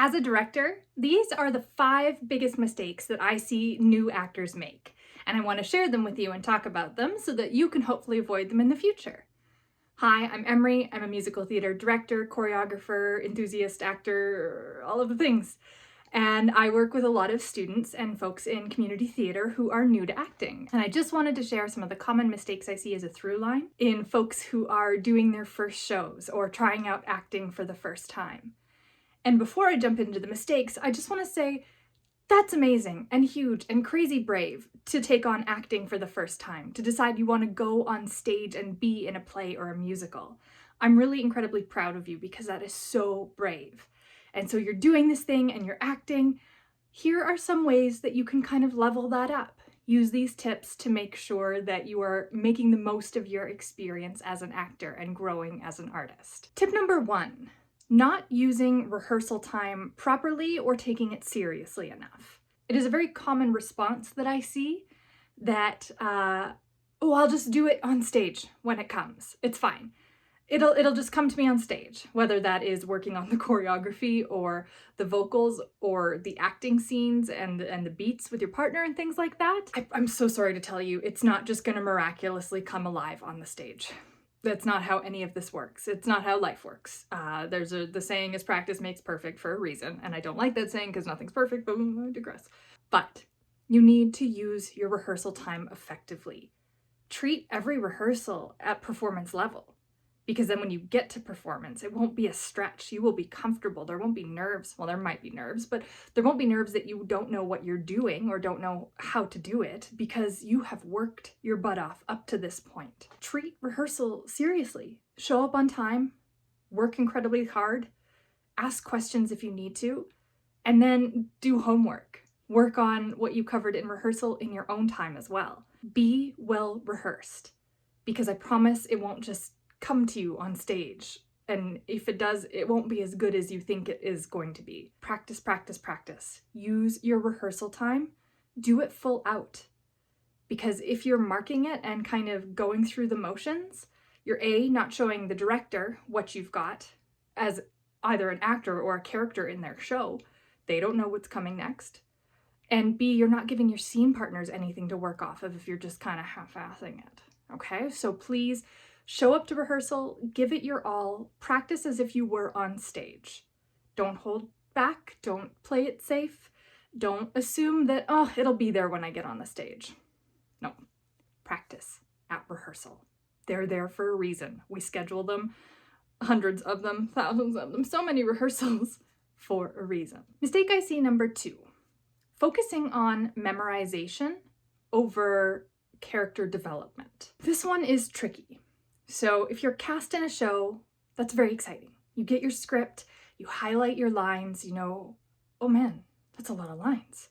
As a director, these are the 5 biggest mistakes that I see new actors make, and I want to share them with you and talk about them so that you can hopefully avoid them in the future. Hi, I'm Emery. I'm a musical theater director, choreographer, enthusiast, actor, all of the things. And I work with a lot of students and folks in community theater who are new to acting. And I just wanted to share some of the common mistakes I see as a through line in folks who are doing their first shows or trying out acting for the first time. And before I jump into the mistakes, I just want to say that's amazing and huge and crazy brave to take on acting for the first time, to decide you want to go on stage and be in a play or a musical. I'm really incredibly proud of you because that is so brave. And so you're doing this thing and you're acting. Here are some ways that you can kind of level that up. Use these tips to make sure that you are making the most of your experience as an actor and growing as an artist. Tip number 1. Not using rehearsal time properly or taking it seriously enough. It is a very common response that I see that, I'll just do it on stage when it comes. It's fine. It'll just come to me on stage, whether that is working on the choreography or the vocals or the acting scenes and the beats with your partner and things like that. I'm so sorry to tell you, it's not just gonna miraculously come alive on the stage. That's not how any of this works. It's not how life works. The saying is practice makes perfect for a reason, and I don't like that saying because nothing's perfect, but I digress. But you need to use your rehearsal time effectively. Treat every rehearsal at performance level, because then when you get to performance, it won't be a stretch. You will be comfortable. There won't be nerves. Well, there might be nerves, but there won't be nerves that you don't know what you're doing or don't know how to do it because you have worked your butt off up to this point. Treat rehearsal seriously. Show up on time, work incredibly hard, ask questions if you need to, and then do homework. Work on what you covered in rehearsal in your own time as well. Be well rehearsed, because I promise it won't just come to you on stage. And if it does, it won't be as good as you think it is going to be. Practice, practice, practice. Use your rehearsal time. Do it full out. Because if you're marking it and kind of going through the motions, you're not showing the director what you've got as either an actor or a character in their show. They don't know what's coming next. And B, you're not giving your scene partners anything to work off of if you're just kind of half-assing it. Okay, so please show up to rehearsal, give it your all, practice as if you were on stage. Don't hold back, don't play it safe, don't assume that, it'll be there when I get on the stage. No, practice at rehearsal. They're there for a reason. We schedule them, hundreds of them, thousands of them, so many rehearsals for a reason. Mistake I see number 2, focusing on memorization over character development. This one is tricky. So if you're cast in a show, that's very exciting. You get your script, you highlight your lines, you know, oh man, that's a lot of lines.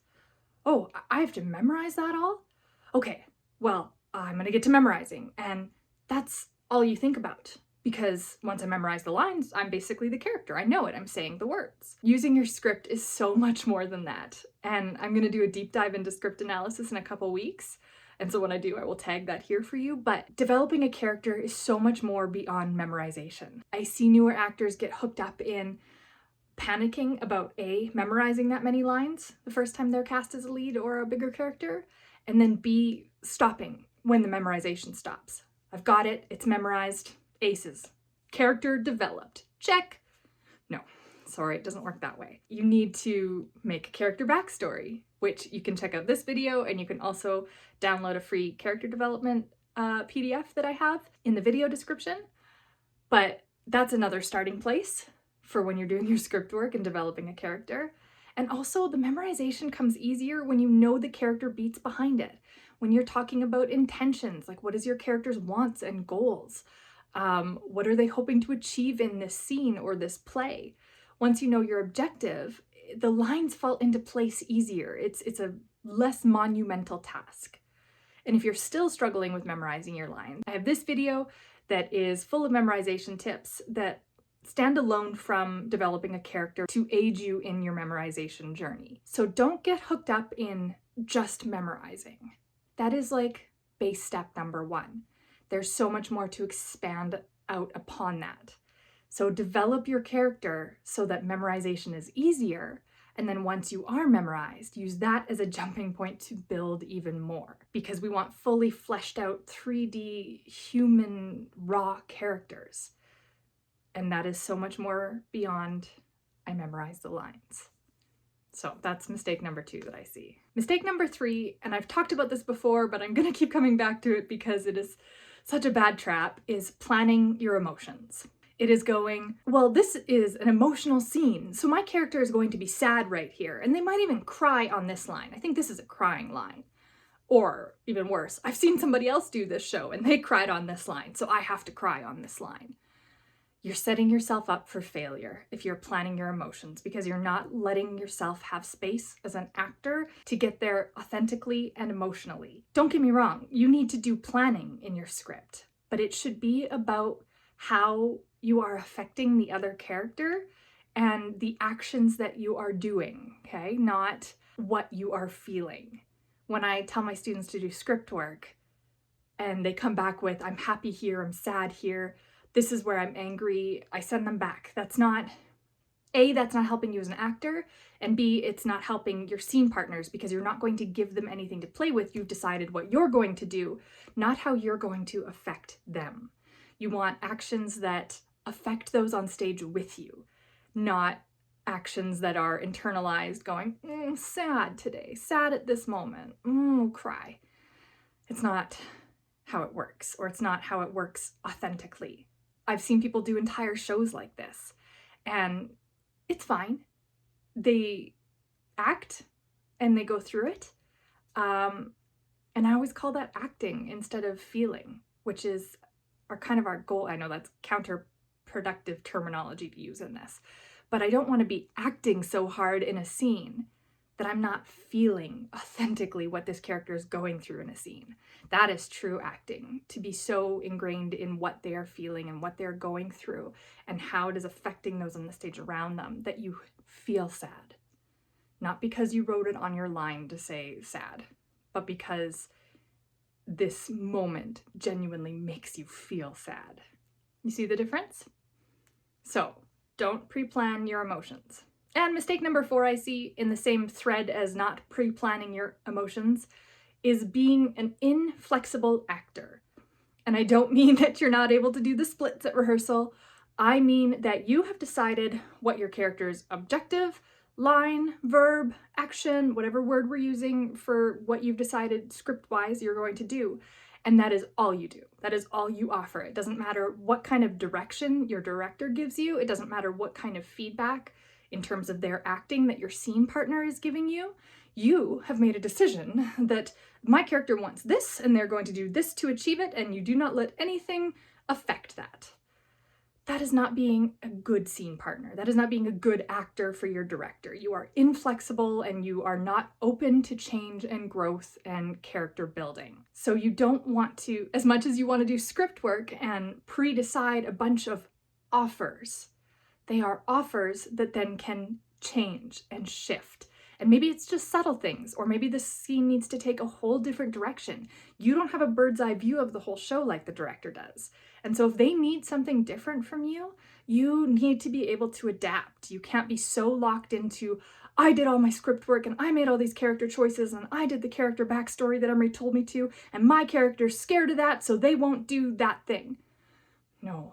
Oh, I have to memorize that all? Okay, well, I'm gonna get to memorizing, and that's all you think about. Because once I memorize the lines, I'm basically the character. I know it, I'm saying the words. Using your script is so much more than that. And I'm gonna do a deep dive into script analysis in a couple weeks. And so when I do, I will tag that here for you. But developing a character is so much more beyond memorization. I see newer actors get hooked up in panicking about A, memorizing that many lines the first time they're cast as a lead or a bigger character, and then B, stopping when the memorization stops. I've got it, it's memorized, aces. Character developed, check. No, sorry, it doesn't work that way. You need to make a character backstory, which you can check out this video, and you can also download a free character development PDF that I have in the video description. But that's another starting place for when you're doing your script work and developing a character. And also the memorization comes easier when you know the character beats behind it. When you're talking about intentions, like what is your character's wants and goals? What are they hoping to achieve in this scene or this play? Once you know your objective, the lines fall into place easier. It's a less monumental task. And if you're still struggling with memorizing your lines, I have this video that is full of memorization tips that stand alone from developing a character to aid you in your memorization journey. So don't get hooked up in just memorizing. That is like base step number 1. There's so much more to expand out upon that. So develop your character so that memorization is easier. And then once you are memorized, use that as a jumping point to build even more, because we want fully fleshed out 3D human raw characters. And that is so much more beyond I memorize the lines. So that's mistake number 2 that I see. Mistake number 3, and I've talked about this before, but I'm gonna keep coming back to it because it is such a bad trap, is planning your emotions. It is going, well, this is an emotional scene, so my character is going to be sad right here, and they might even cry on this line. I think this is a crying line. Or even worse, I've seen somebody else do this show and they cried on this line, so I have to cry on this line. You're setting yourself up for failure if you're planning your emotions, because you're not letting yourself have space as an actor to get there authentically and emotionally. Don't get me wrong, you need to do planning in your script, but it should be about how you are affecting the other character and the actions that you are doing, okay? Not what you are feeling. When I tell my students to do script work and they come back with, I'm happy here, I'm sad here, this is where I'm angry, I send them back. That's not, A, that's not helping you as an actor, and B, it's not helping your scene partners because you're not going to give them anything to play with. You've decided what you're going to do, not how you're going to affect them. You want actions that affect those on stage with you, not actions that are internalized going, sad today, sad at this moment, cry. It's not how it works, or it's not how it works authentically. I've seen people do entire shows like this, and it's fine. They act and they go through it. And I always call that acting instead of feeling, which is our goal. I know that's counterproductive terminology to use in this, but I don't want to be acting so hard in a scene that I'm not feeling authentically what this character is going through in a scene. That is true acting, to be so ingrained in what they are feeling and what they're going through and how it is affecting those on the stage around them, that you feel sad. Not because you wrote it on your line to say sad, but because this moment genuinely makes you feel sad. You see the difference? So, don't pre-plan your emotions. And mistake number 4 I see in the same thread as not pre-planning your emotions is being an inflexible actor. And I don't mean that you're not able to do the splits at rehearsal. I mean that you have decided what your character's objective, line, verb, action, whatever word we're using for what you've decided script-wise you're going to do. And that is all you do. That is all you offer. It doesn't matter what kind of direction your director gives you. It doesn't matter what kind of feedback in terms of their acting that your scene partner is giving you. You have made a decision that my character wants this and they're going to do this to achieve it, and you do not let anything affect that. That is not being a good scene partner. That is not being a good actor for your director. You are inflexible and you are not open to change and growth and character building. So you don't want to, as much as you want to do script work and pre-decide a bunch of offers, they are offers that then can change and shift. And maybe it's just subtle things, or maybe the scene needs to take a whole different direction. You don't have a bird's eye view of the whole show like the director does. And so if they need something different from you, you need to be able to adapt. You can't be so locked into, I did all my script work and I made all these character choices and I did the character backstory that Emery told me to, and my character's scared of that, so they won't do that thing. No.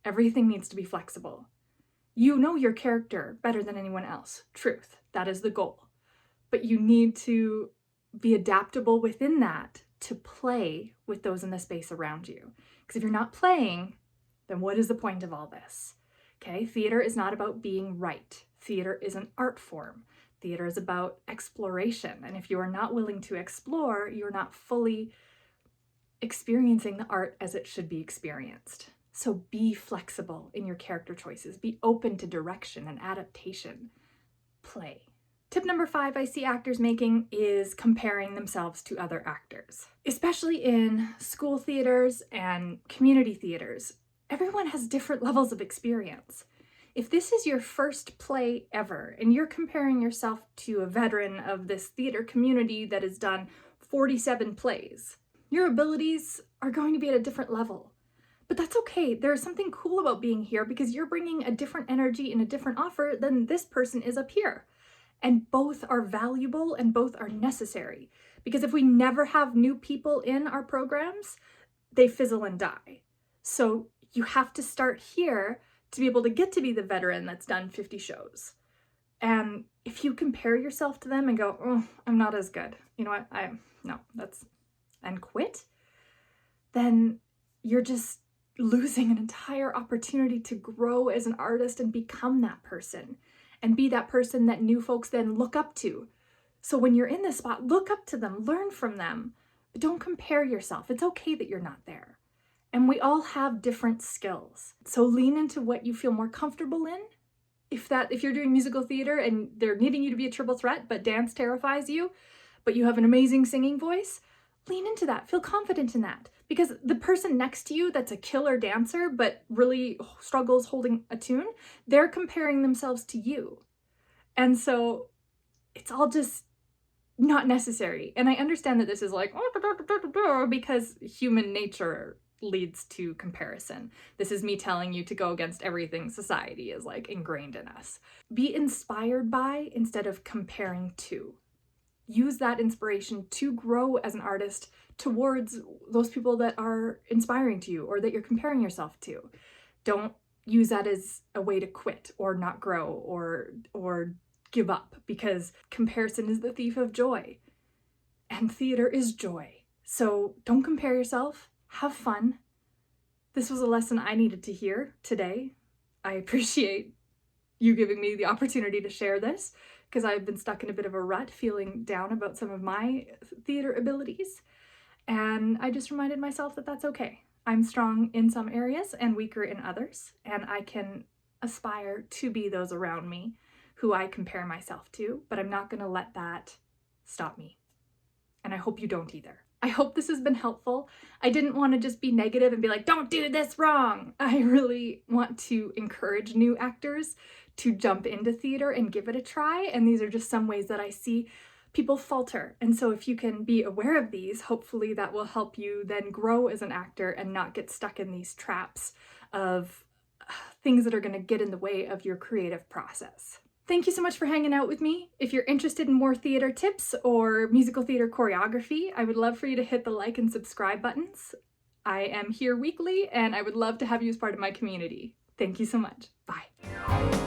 Everything needs to be flexible. You know your character better than anyone else. Truth. That is the goal. But you need to be adaptable within that to play with those in the space around you. Because if you're not playing, then what is the point of all this? Okay, theater is not about being right. Theater is an art form. Theater is about exploration. And if you are not willing to explore, you're not fully experiencing the art as it should be experienced. So be flexible in your character choices. Be open to direction and adaptation. Play. Tip number 5 I see actors making is comparing themselves to other actors. Especially in school theaters and community theaters, everyone has different levels of experience. If this is your first play ever and you're comparing yourself to a veteran of this theater community that has done 47 plays, your abilities are going to be at a different level. But that's okay. There's something cool about being here because you're bringing a different energy and a different offer than this person is up here. And both are valuable and both are necessary. Because if we never have new people in our programs, they fizzle and die. So you have to start here to be able to get to be the veteran that's done 50 shows. And if you compare yourself to them and go, oh, I'm not as good, you know what, and quit, then you're just losing an entire opportunity to grow as an artist and become that person and be that person that new folks then look up to. So when you're in this spot, look up to them, learn from them, but don't compare yourself. It's okay that you're not there. And we all have different skills. So lean into what you feel more comfortable in. If you're doing musical theater and they're needing you to be a triple threat, but dance terrifies you, but you have an amazing singing voice, lean into that, feel confident in that. Because the person next to you that's a killer dancer, but really struggles holding a tune, they're comparing themselves to you. And so it's all just not necessary. And I understand that this is like, because human nature leads to comparison. This is me telling you to go against everything society is like ingrained in us. Be inspired by instead of comparing to. Use that inspiration to grow as an artist towards those people that are inspiring to you or that you're comparing yourself to. Don't use that as a way to quit or not grow or give up, because comparison is the thief of joy and theater is joy. So don't compare yourself. Have fun. This was a lesson I needed to hear today. I appreciate you giving me the opportunity to share this because I've been stuck in a bit of a rut feeling down about some of my theater abilities. And I just reminded myself that that's okay. I'm strong in some areas and weaker in others, and I can aspire to be those around me who I compare myself to, but I'm not going to let that stop me. And I hope you don't either. I hope this has been helpful. I didn't want to just be negative and be like, don't do this wrong. I really want to encourage new actors to jump into theater and give it a try. And these are just some ways that I see people falter. And so if you can be aware of these, hopefully that will help you then grow as an actor and not get stuck in these traps of things that are going to get in the way of your creative process. Thank you so much for hanging out with me. If you're interested in more theater tips or musical theater choreography, I would love for you to hit the like and subscribe buttons. I am here weekly and I would love to have you as part of my community. Thank you so much. Bye.